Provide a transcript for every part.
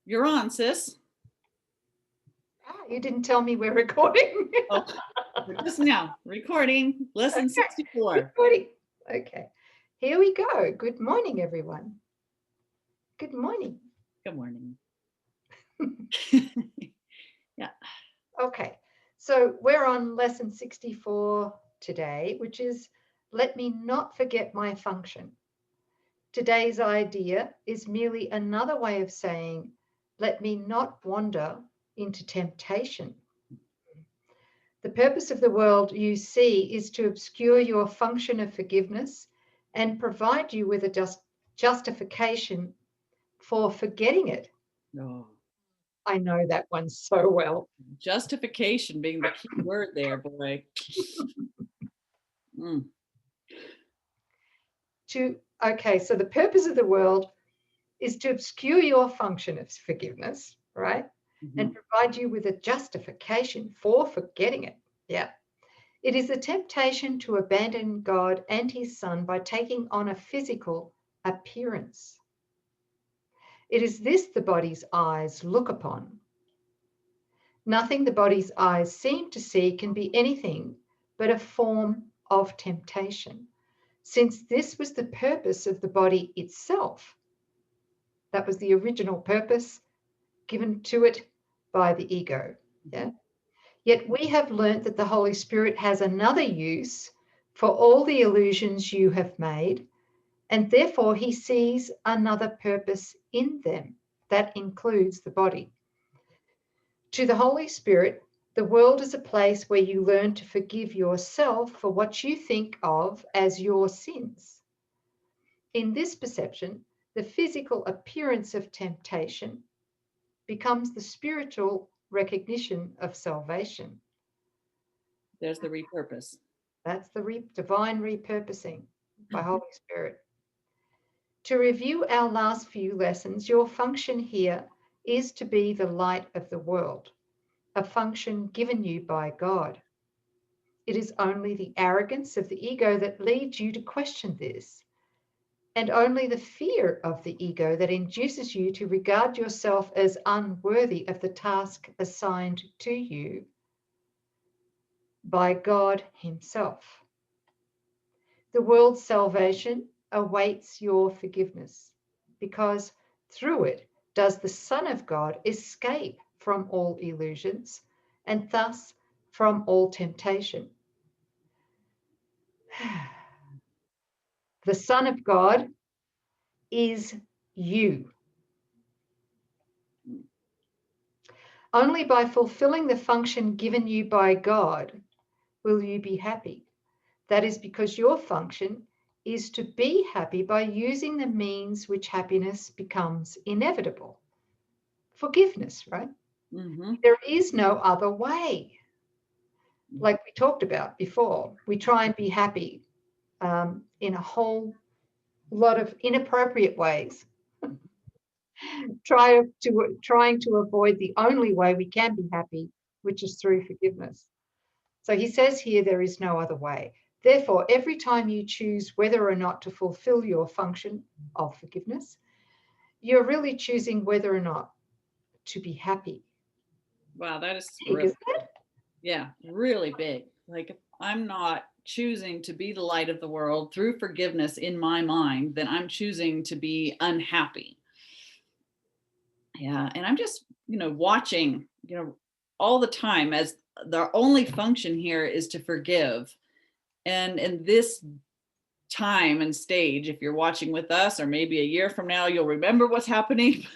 You're on, sis. You didn't tell me we're recording. Oh, just now, recording, lesson 64. Recording. Okay, here we go. Good morning, everyone. Good morning. Good morning. Yeah. Okay, so we're on lesson 64 today, which is let me not forget my function. Today's idea is merely another way of saying, let me not wander into temptation. The purpose of the world you see is to obscure your function of forgiveness and provide you with a justification for forgetting it. No. I know that one so well. Justification being the key word there, boy. Okay, so the purpose of the world is to obscure your function of forgiveness, right? Mm-hmm. And provide you with a justification for forgetting it. Yeah. It is a temptation to abandon God and his Son by taking on a physical appearance. It is this the body's eyes look upon. Nothing the body's eyes seem to see can be anything but a form of temptation, since this was the purpose of the body itself. That was the original purpose given to it by the ego. Yeah. Yet we have learnt that the Holy Spirit has another use for all the illusions you have made, and therefore he sees another purpose in them. That includes the body. To the Holy Spirit, the world is a place where you learn to forgive yourself for what you think of as your sins. In this perception, the physical appearance of temptation becomes the spiritual recognition of salvation. There's the repurpose. That's the divine repurposing by Holy Spirit. To review our last few lessons, your function here is to be the light of the world, a function given you by God. It is only the arrogance of the ego that leads you to question this, and only the fear of the ego that induces you to regard yourself as unworthy of the task assigned to you by God himself. The world's salvation awaits your forgiveness, because through it does the Son of God escape from all illusions and thus from all temptation. The Son of God is you. Only by fulfilling the function given you by God will you be happy. That is because your function is to be happy by using the means which happiness becomes inevitable. Forgiveness, right? Mm-hmm. There is no other way. Like we talked about before, we try and be happy in a whole lot of inappropriate ways. Trying to avoid the only way we can be happy, which is through forgiveness. So he says here there is no other way. Therefore, every time you choose whether or not to fulfill your function of forgiveness, you're really choosing whether or not to be happy. Wow, that is Big, really, isn't it? yeah, really big. Like if I'm not choosing to be the light of the world through forgiveness in my mind, then I'm choosing to be unhappy. Yeah, and I'm just, watching, all the time as the only function here is to forgive. And in this time and stage, if you're watching with us, or maybe a year from now, you'll remember what's happening.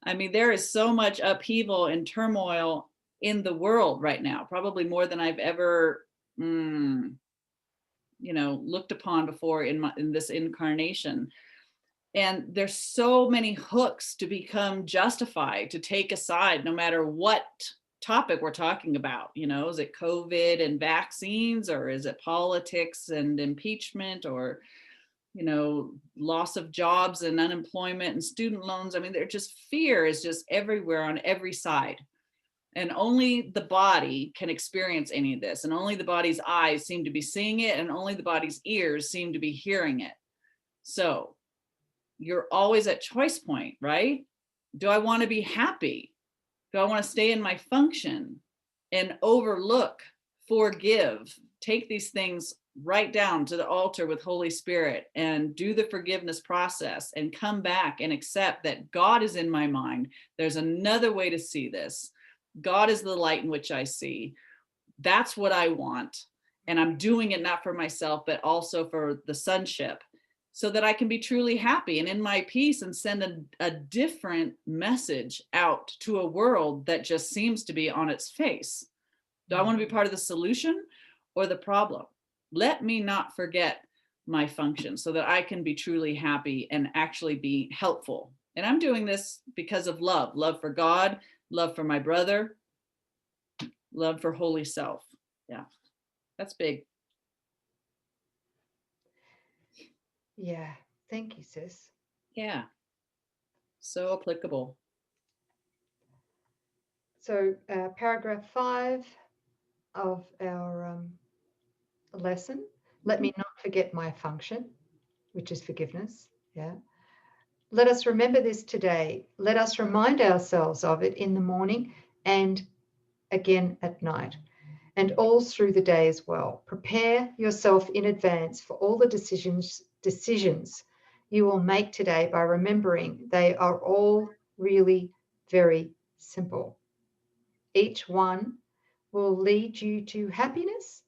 I mean, there is so much upheaval and turmoil in the world right now, probably more than I've ever, looked upon before in this incarnation. And there's so many hooks to become justified, to take aside, no matter what topic we're talking about. Is it COVID and vaccines, or is it politics and impeachment, or loss of jobs and unemployment and student loans? I mean, fear is just everywhere on every side. And only the body can experience any of this, and only the body's eyes seem to be seeing it, and only the body's ears seem to be hearing it. So you're always at choice point, right? Do I want to be happy? Do I want to stay in my function and overlook, forgive, take these things right down to the altar with Holy Spirit and do the forgiveness process and come back and accept that God is in my mind. There's another way to see this. God is the light in which I see. That's what I want. And I'm doing it not for myself, but also for the sonship, so that I can be truly happy and in my peace and send a different message out to a world that just seems to be on its face. Do I want to be part of the solution or the problem? Let me not forget my function so that I can be truly happy and actually be helpful. And I'm doing this because of love for God, love for my brother, love for holy self. Yeah, that's big. Yeah. Thank you, sis. Yeah, so applicable. So paragraph 5 of our lesson, let me not forget my function, which is forgiveness. Yeah. Let us remember this today. Let us remind ourselves of it in the morning and again at night, and all through the day as well. Prepare yourself in advance for all the decisions you will make today by remembering they are all really very simple. Each one will lead you to happiness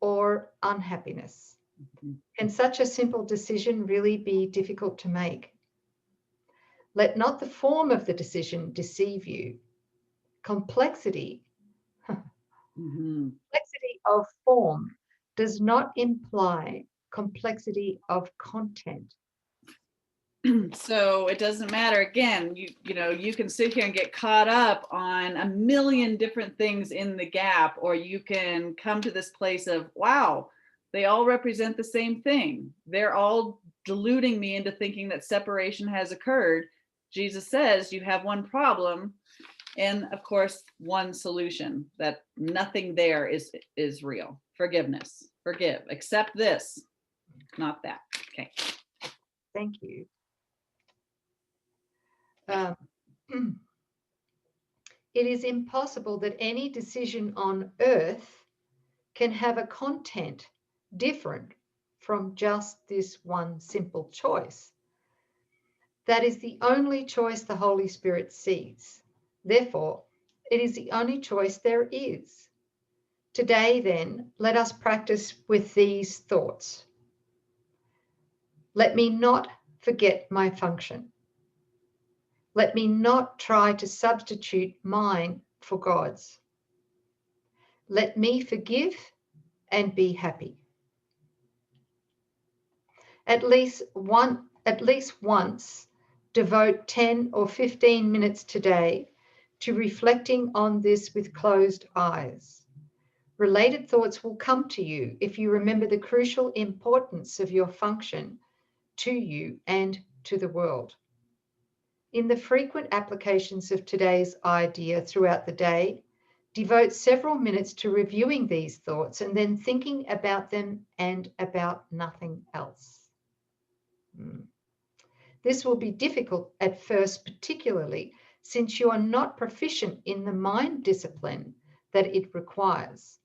or unhappiness. Can such a simple decision really be difficult to make? Let not the form of the decision deceive you. Complexity Complexity of form does not imply complexity of content. So it doesn't matter. Again, you can sit here and get caught up on a million different things in the gap, or you can come to this place of, wow, they all represent the same thing. They're all deluding me into thinking that separation has occurred. Jesus says you have one problem and of course one solution, that nothing there is real. Forgiveness. Forgive. Accept this, not that. Okay. Thank you. It is impossible that any decision on earth can have a content different from just this one simple choice. That is the only choice the Holy Spirit sees. Therefore, it is the only choice there is. Today, then, let us practice with these thoughts. Let me not forget my function. Let me not try to substitute mine for God's. Let me forgive and be happy. At least once, devote 10 or 15 minutes today to reflecting on this with closed eyes. Related thoughts will come to you if you remember the crucial importance of your function to you and to the world. In the frequent applications of today's idea throughout the day, devote several minutes to reviewing these thoughts and then thinking about them and about nothing else. This will be difficult at first, particularly since you are not proficient in the mind discipline that it requires.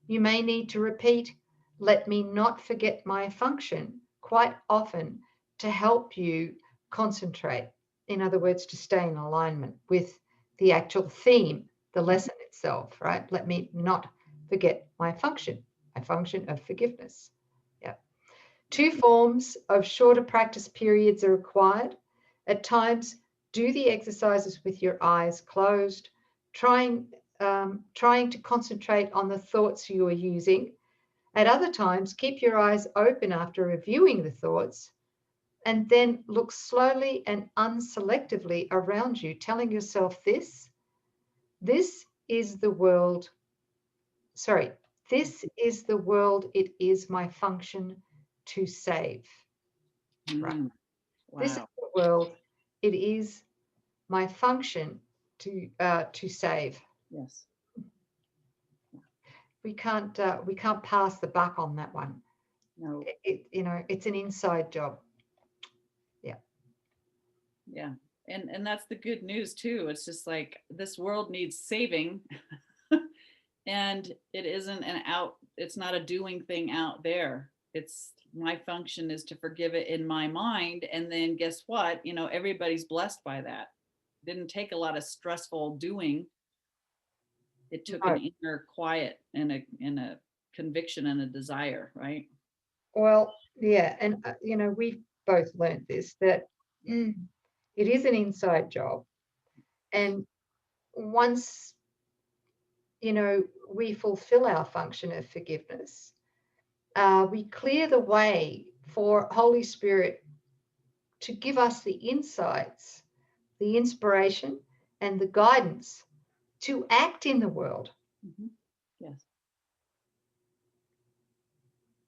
You may need to repeat, "Let me not forget my function," quite often to help you concentrate. In other words, to stay in alignment with the actual theme, the lesson itself, right? Let me not forget my function of forgiveness. Yeah. 2 forms of shorter practice periods are required. At times, do the exercises with your eyes closed, trying to concentrate on the thoughts you are using. At other times, keep your eyes open after reviewing the thoughts, and then look slowly and unselectively around you, telling yourself this is the world. This is the world. It is my function to save. Right. Wow. This is the world. It is my function to save. Yes. We can't pass the buck on that one. No. It's an inside job. Yeah. Yeah. And that's the good news too. It's just like this world needs saving. And it isn't it's not a doing thing out there. It's my function is to forgive it in my mind. And then guess what? Everybody's blessed by that. Didn't take a lot of stressful doing. It took No. an inner quiet and a conviction and a desire, right? Well, yeah. And, we've both learned this, that it is an inside job. And once, we fulfill our function of forgiveness, we clear the way for Holy Spirit to give us the insights, the inspiration, and the guidance to act in the world. Mm-hmm. Yes.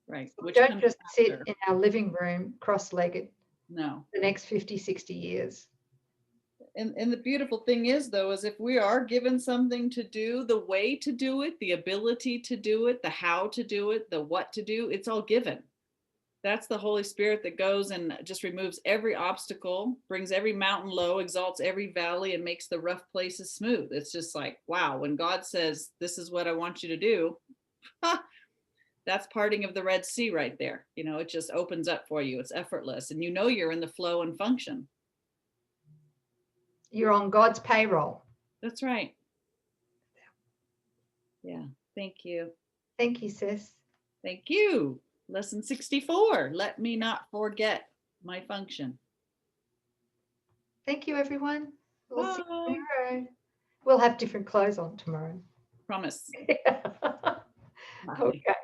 Right. So Which don't comes just sit after. in our living room cross-legged No. the next 50, 60 years. And the beautiful thing is, though, is if we are given something to do, the way to do it, the ability to do it, the how to do it, the what to do, it's all given. That's the Holy Spirit that goes and just removes every obstacle, brings every mountain low, exalts every valley, and makes the rough places smooth. It's just like, wow, when God says, this is what I want you to do, that's parting of the Red Sea right there. It just opens up for you. It's effortless. And you're in the flow and function. You're on God's payroll. That's right. Yeah. Thank you. Thank you, sis. Thank you. Lesson 64. Let me not forget my function. Thank you, everyone. We'll see you Bye. tomorrow. We'll have different clothes on tomorrow. Promise. Okay.